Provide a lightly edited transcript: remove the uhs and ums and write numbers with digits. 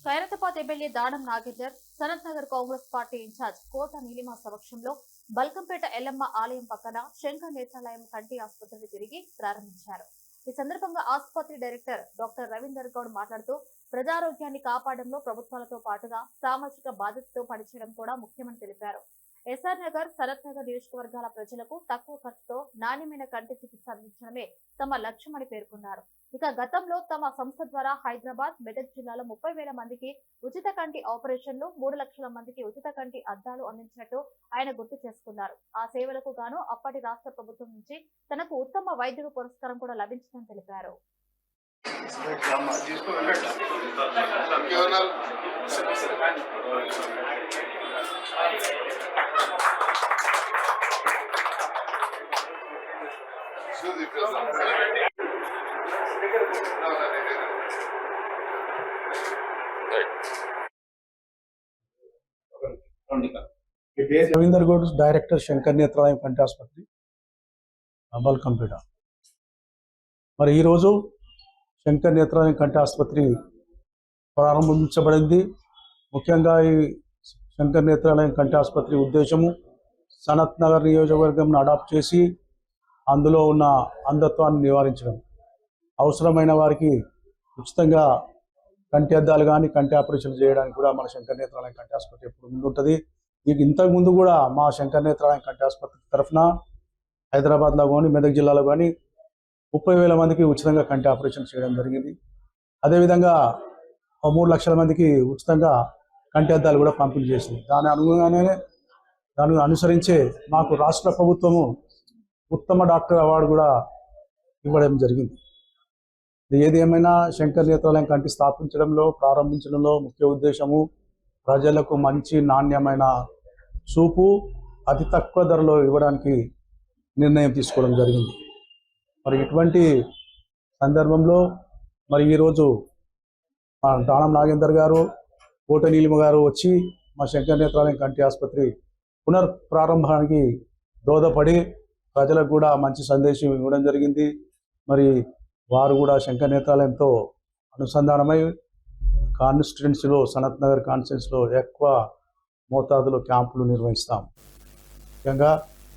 Khairatabad MLA Danam Nagender, Sanath Nagar Congress party incharge కోట నీలిమ సమక్షంలో బల్కంపేట ఎల్లమ్మ ఆలయం పక్కన శంకర్ నేత్రాలయం కంటి ఆసుపత్రిని తిరిగి ప్రారంభించారు. ఈ సందర్భంగా ఆసుపత్రి డైరెక్టర్ డాక్టర్ రవీందర్ గౌడ్ మాట్లాడుతూ ప్రజారోగ్యాన్ని కాపాడంలో ప్రభుత్వాలతో పాటుగా సామాజిక బాధ్యతతో పనిచేయడం కూడా ముఖ్యమని తెలిపారు. ఎస్ఆర్ నగర్, సనత్ నగర్ నియోజకవర్గాల ప్రజలకు తక్కువ ఖర్చుతో నాణ్యమైన కంటి చికిత్స అందించడమే తమ లక్ష్యమని పేర్కొన్నారు. ఇక గతంలో తమ సంస్థ ద్వారా హైదరాబాద్, మెదక్ జిల్లాలో 30,000 మందికి ఉచిత కంటి ఆపరేషన్లు, 3 లక్షల మందికి ఉచిత కంటి అద్దాలు అందించినట్టు ఆయన గుర్తు చేసుకున్నారు. ఆ సేవలకు గాను అప్పటి రాష్ట్ర ప్రభుత్వం నుంచి తనకు ఉత్తమ వైద్యుడు పురస్కారం కూడా లభించిందని తెలిపారు. రవీందర్ గౌడ్, డైరెక్టర్ శంకర్ నేత్రాలయం కంటి ఆసుపత్రి, బల్కంపేట. మరి ఈరోజు శంకర్ నేత్రాలయం కంటి ఆసుపత్రి ప్రారంభించబడింది. ముఖ్యంగా ఈ శంకర్ నేత్రాలయం కంటి ఆసుపత్రి ఉద్దేశము సనత్ నగర్ నియోజకవర్గంను అడాప్ట్ చేసి అందులో ఉన్న అంధత్వాన్ని నివారించడం, అవసరమైన వారికి ఉచితంగా కంటి అద్దాలు కానీ కంటి ఆపరేషన్ చేయడానికి కూడా మన శంకర్ నేత్రాలయం కంటి ఆసుపత్రి ఎప్పుడు ముందుంటుంది. ఇంతకు ముందు కూడా మా శంకర్ నేత్రాలయం కంటి ఆసుపత్రి తరఫున హైదరాబాద్లో కానీ మెదక్ జిల్లాలో కానీ 30,000 మందికి ఉచితంగా కంటి ఆపరేషన్ చేయడం జరిగింది. అదేవిధంగా 3 లక్షల మందికి ఉచితంగా కంటి అద్దాలు కూడా పంపిణీ చేసింది. దాన్ని అనుసరించే మాకు రాష్ట్ర ప్రభుత్వము ఉత్తమ డాక్టర్ అవార్డు కూడా ఇవ్వడం జరిగింది. ఏది ఏమైనా శంకర్ నేత్రాలయం కంటి స్థాపించడంలో, ప్రారంభించడంలో ముఖ్య ఉద్దేశము ప్రజలకు మంచి నాణ్యమైన చూపు అతి తక్కువ ధరలో ఇవ్వడానికి నిర్ణయం తీసుకోవడం జరిగింది. మరి ఇటువంటి సందర్భంలో మరి ఈరోజు మా దానం నాగేందర్ గారు, కోట నీలిమ గారు వచ్చి మా శంకర్ నేత్రాలయం కంటి ఆసుపత్రి పునఃప్రారంభానికి దోహదపడి ప్రజలకు కూడా మంచి సందేశం ఇవ్వడం జరిగింది. మరి వారు కూడా శంకర్ నేత్రాలయంతో అనుసంధానమై కాన్స్టిట్యున్సీలో, సనత్ నగర్ కాన్స్టిట్యున్సీలో ఎక్కువ మోతాదులో క్యాంపులు నిర్వహిస్తాం. ముఖ్యంగా